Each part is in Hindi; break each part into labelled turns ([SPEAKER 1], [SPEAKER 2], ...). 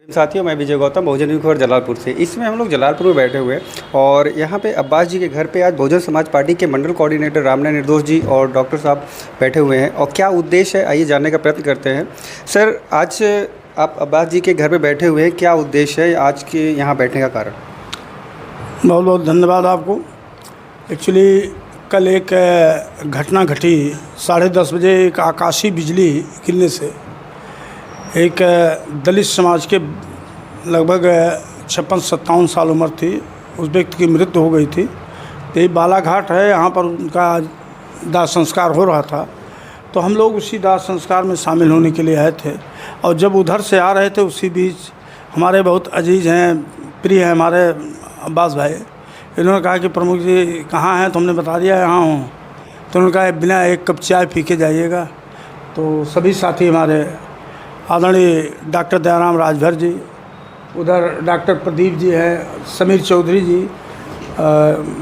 [SPEAKER 1] साथियों, मैं विजय गौतम बहुजन न्यूज़ खबर जलालपुर से। इसमें हम लोग जलालपुर में बैठे हुए हैं और यहाँ पे अब्बास जी के घर पे आज बहुजन समाज पार्टी के मंडल कोऑर्डिनेटर रामनारायण निर्दोष जी और डॉक्टर साहब बैठे हुए हैं और क्या उद्देश्य है आइए जानने का प्रयत्न करते हैं। सर, आज आप अब्बास जी के घर पे बैठे हुए हैं, क्या उद्देश्य है आज के यहाँ बैठने का कारण?
[SPEAKER 2] बहुत बहुत धन्यवाद आपको। एक्चुअली कल एक घटना घटी 10:30 बजे। एक आकाशीय बिजली गिरने से एक दलित समाज के लगभग 56-57 साल उम्र थी, उस व्यक्ति की मृत्यु हो गई थी। यही बालाघाट है, यहाँ पर उनका दाह संस्कार हो रहा था, तो हम लोग उसी दाह संस्कार में शामिल होने के लिए आए थे। और जब उधर से आ रहे थे उसी बीच हमारे बहुत अजीज़ हैं, प्रिय हैं हमारे अब्बास भाई, इन्होंने कहा कि प्रमुख जी कहाँ हैं? तो हमने बता दिया यहाँ हूँ। तो उन्होंने कहा बिना एक कप चाय पी के जाइएगा। तो सभी साथी हमारे आदरणीय डॉक्टर दयाराम राजभर जी, उधर डॉक्टर प्रदीप जी हैं, समीर चौधरी जी,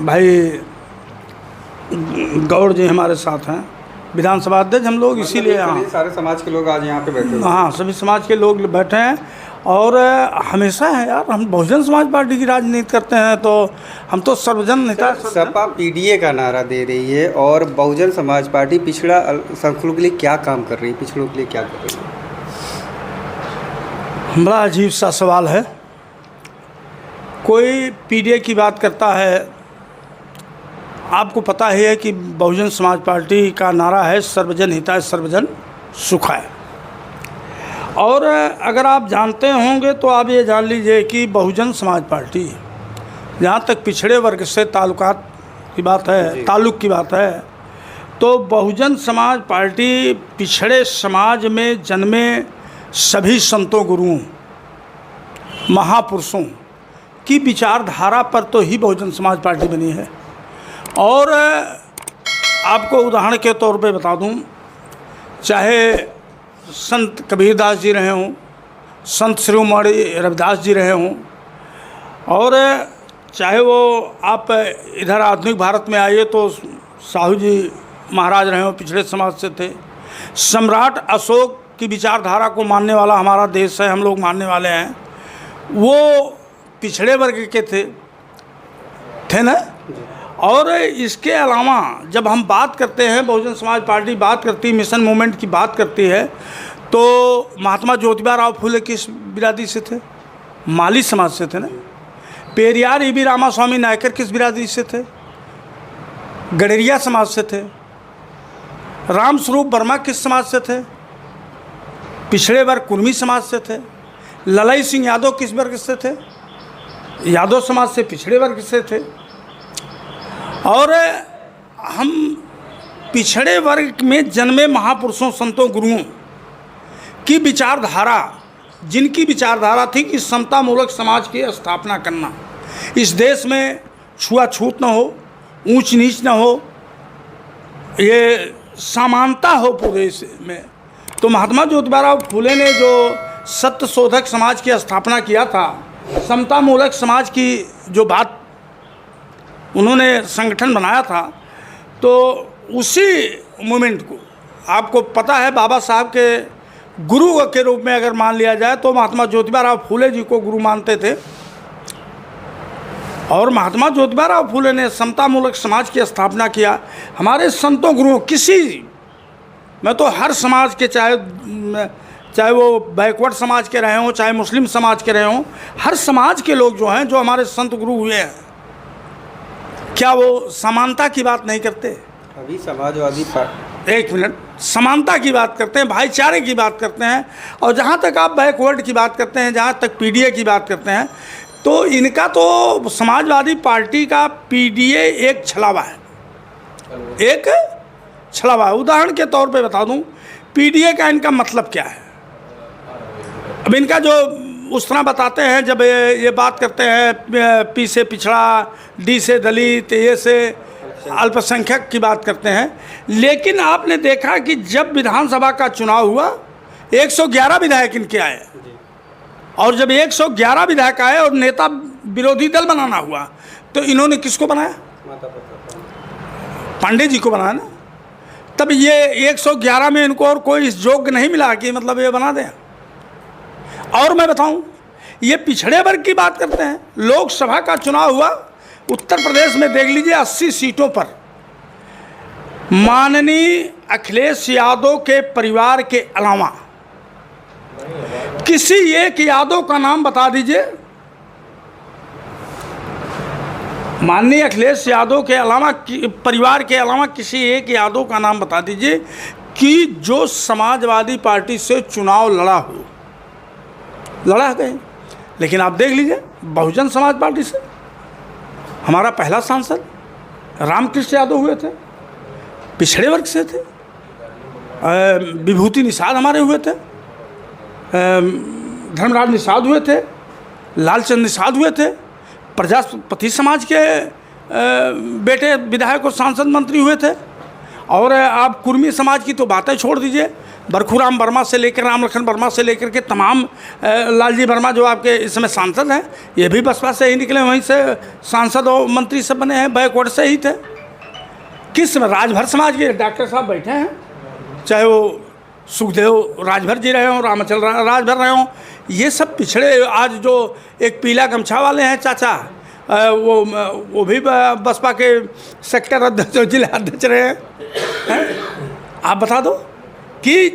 [SPEAKER 2] भाई गौड़ जी हमारे साथ हैं, विधानसभा अध्यक्ष। हम लोग इसीलिए यहाँ
[SPEAKER 1] सारे समाज के लोग आज यहाँ पे बैठे हुए हैं।
[SPEAKER 2] हाँ, सभी समाज के लोग बैठे हैं और हमेशा है यार, हम बहुजन समाज पार्टी की राजनीति करते हैं तो हम तो सर्वजन नेता।
[SPEAKER 1] सपा पीडीए का नारा दे रही है और बहुजन समाज पार्टी पिछड़ा संकुल के लिए क्या काम कर रही है, पिछड़ों के लिए क्या कर रही है?
[SPEAKER 2] बड़ा अजीब सा सवाल है। कोई पीडीए की बात करता है, आपको पता ही है कि बहुजन समाज पार्टी का नारा है सर्वजन हिताय सर्वजन सुखाय। और अगर आप जानते होंगे तो आप ये जान लीजिए कि बहुजन समाज पार्टी, जहाँ तक पिछड़े वर्ग से ताल्लुकात की बात है, ताल्लुक़ की बात है, तो बहुजन समाज पार्टी पिछड़े समाज में जन्मे सभी संतों, गुरुओं, महापुरुषों की विचारधारा पर तो ही बहुजन समाज पार्टी बनी है। और आपको उदाहरण के तौर पे बता दूं, चाहे संत कबीरदास जी रहे हों, संत शिरोमणि रविदास जी रहे हों, और चाहे वो आप इधर आधुनिक भारत में आइए तो साहू जी महाराज रहे हों, पिछड़े समाज से थे। सम्राट अशोक की विचारधारा को मानने वाला हमारा देश है, हम लोग मानने वाले हैं, वो पिछड़े वर्ग के थे ना। और इसके अलावा जब हम बात करते हैं, बहुजन समाज पार्टी बात करती है, मिशन मूवमेंट की बात करती है, तो महात्मा ज्योतिबा राव फुले किस बिरादरी से थे? माली समाज से थे ना। पेरियार ईवी रामास्वामी नायकर किस बिरादरी से थे? गडरिया समाज से थे। राम स्वरूप वर्मा किस समाज से थे? पिछड़े वर्ग कुर्मी समाज से थे। ललाई सिंह यादव किस वर्ग से थे? यादव समाज से, पिछड़े वर्ग से थे। और हम पिछड़े वर्ग में जन्मे महापुरुषों, संतों, गुरुओं की विचारधारा, जिनकी विचारधारा थी कि समतामूलक समाज की स्थापना करना, इस देश में छुआछूत न हो, ऊंच नीच न हो, ये समानता हो पूरे में। तो महात्मा ज्योतिबा राव फुले ने जो सत्य शोधक समाज की स्थापना किया था, समतामूलक समाज की जो बात उन्होंने संगठन बनाया था, तो उसी मूवमेंट को आपको पता है बाबा साहब के गुरु के रूप में अगर मान लिया जाए तो महात्मा ज्योतिबा राव फुले जी को गुरु मानते थे। और महात्मा ज्योतिबा राव फुले ने समतामूलक समाज की स्थापना किया। हमारे संतों, गुरुओं, किसी, मैं तो हर समाज के, चाहे वो बैकवर्ड समाज के रहे हों, चाहे मुस्लिम समाज के रहे हों, हर समाज के लोग जो हैं, जो हमारे संत गुरु हुए हैं, क्या वो समानता की बात नहीं करते?
[SPEAKER 1] अभी समाजवादी
[SPEAKER 2] एक मिनट, समानता की बात करते हैं, भाईचारे की बात करते हैं। और जहाँ तक आप बैकवर्ड की बात करते हैं, जहाँ तक पीडीए की बात करते हैं, तो इनका तो समाजवादी पार्टी का पीडीए एक छलावा है, एक छलावा है। उदाहरण के तौर पे बता दूं, पीडीए का इनका मतलब क्या है। अब इनका जो उस तरह बताते हैं, जब ये बात करते हैं पी से पिछड़ा, डी से दलित, ए से अल्पसंख्यक की बात करते हैं, लेकिन आपने देखा कि जब विधानसभा का चुनाव हुआ 111 विधायक इनके आए, और जब 111 विधायक आए और नेता विरोधी दल बनाना हुआ, तो इन्होंने किसको बनाया? पांडे जी को बनाया ना। तब ये 111 में इनको और कोई योग्य नहीं मिला कि मतलब ये बना दें। और मैं बताऊं, ये पिछड़े वर्ग की बात करते हैं। लोकसभा का चुनाव हुआ उत्तर प्रदेश में, देख लीजिए 80 सीटों पर माननीय अखिलेश यादव के परिवार के अलावा किसी एक यादव का नाम बता दीजिए, माननीय अखिलेश यादव के अलावा, परिवार के अलावा किसी एक यादव का नाम बता दीजिए कि जो समाजवादी पार्टी से चुनाव लड़ा गए। लेकिन आप देख लीजिए बहुजन समाज पार्टी से हमारा पहला सांसद रामकृष्ण यादव हुए थे, पिछड़े वर्ग से थे। विभूति निषाद हमारे हुए थे, धर्मराज निषाद हुए थे, लालचंद निषाद हुए थे, प्रजापति समाज के बेटे विधायक और सांसद मंत्री हुए थे। और आप कुर्मी समाज की तो बातें छोड़ दीजिए, बरखूराम वर्मा से लेकर रामलखन वर्मा से लेकर के तमाम, लालजी वर्मा जो आपके इस समय सांसद हैं, ये भी बसपा से ही निकले, वहीं से सांसद और मंत्री सब बने हैं, बैकवर्ड से ही थे। किस राजभर समाज के डॉक्टर साहब बैठे हैं, चाहे वो सुखदेव राजभर जी रहे हों, रामचंद्र राजभर रहे हों, ये सब पिछड़े। आज जो एक पीला गमछा वाले हैं चाचा, वो भी बसपा के सेक्टर अध्यक्ष, जिला अध्यक्ष रहे हैं। आप बता दो कि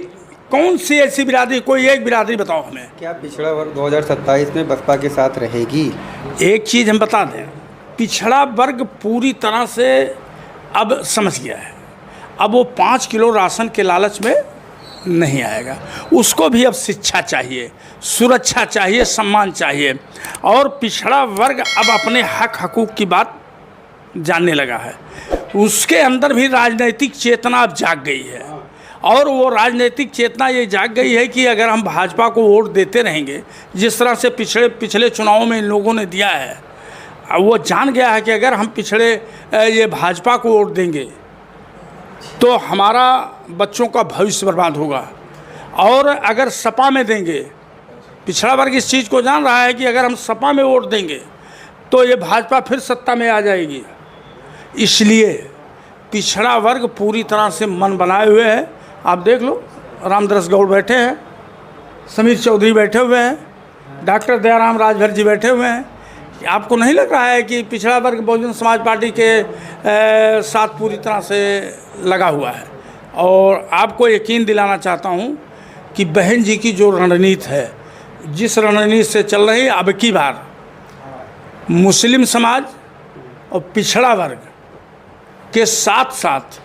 [SPEAKER 2] कौन सी ऐसी बिरादरी, कोई एक बिरादरी बताओ हमें।
[SPEAKER 1] क्या पिछड़ा वर्ग 2027 में बसपा के साथ रहेगी?
[SPEAKER 2] एक चीज़ हम बता दें, पिछड़ा वर्ग पूरी तरह से अब समझ गया है। अब वो 5 किलो राशन के लालच में नहीं आएगा। उसको भी अब शिक्षा चाहिए, सुरक्षा चाहिए, सम्मान चाहिए। और पिछड़ा वर्ग अब अपने हक हकूक़ की बात जानने लगा है। उसके अंदर भी राजनीतिक चेतना अब जाग गई है। और वो राजनीतिक चेतना ये जाग गई है कि अगर हम भाजपा को वोट देते रहेंगे, जिस तरह से पिछले चुनावों में इन लोगों ने दिया है, वो जान गया है कि अगर हम ये भाजपा को वोट देंगे तो हमारा बच्चों का भविष्य बर्बाद होगा। और अगर सपा में देंगे, पिछड़ा वर्ग इस चीज़ को जान रहा है कि अगर हम सपा में वोट देंगे तो ये भाजपा फिर सत्ता में आ जाएगी। इसलिए पिछड़ा वर्ग पूरी तरह से मन बनाए हुए है। आप देख लो, रामदरस गौड़ बैठे हैं, समीर चौधरी बैठे हुए हैं, डॉक्टर दयाराम राजभर जी बैठे हुए हैं। आपको नहीं लग रहा है कि पिछड़ा वर्ग बहुजन समाज पार्टी के साथ पूरी तरह से लगा हुआ है? और आपको यकीन दिलाना चाहता हूं कि बहन जी की जो रणनीति है, जिस रणनीति से चल रही है, अब की बार मुस्लिम समाज और पिछड़ा वर्ग के साथ साथ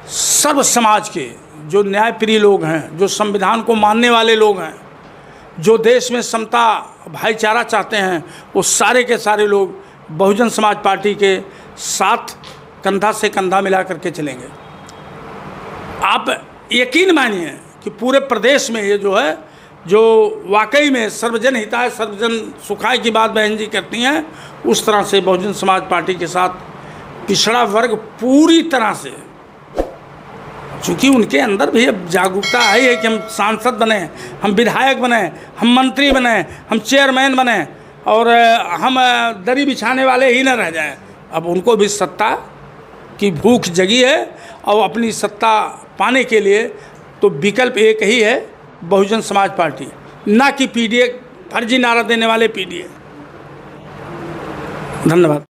[SPEAKER 2] सर्व समाज के जो न्यायप्रिय लोग हैं, जो संविधान को मानने वाले लोग हैं, जो देश में समता भाईचारा चाहते हैं, वो सारे के सारे लोग बहुजन समाज पार्टी के साथ कंधा से कंधा मिला करके चलेंगे। आप यकीन मानिए कि पूरे प्रदेश में ये जो है, जो वाकई में सर्वजन हिताय सर्वजन सुखाय की बात बहन जी करती हैं, उस तरह से बहुजन समाज पार्टी के साथ पिछड़ा वर्ग पूरी तरह से, चूँकि उनके अंदर भी अब जागरूकता आई है कि हम सांसद बने, हम विधायक बने, हम मंत्री बने, हम चेयरमैन बने और हम दरी बिछाने वाले ही न रह जाएं। अब उनको भी सत्ता की भूख जगी है और अपनी सत्ता पाने के लिए तो विकल्प एक ही है, बहुजन समाज पार्टी, ना कि पीडीए, फर्जी नारा देने वाले पीडीए। धन्यवाद।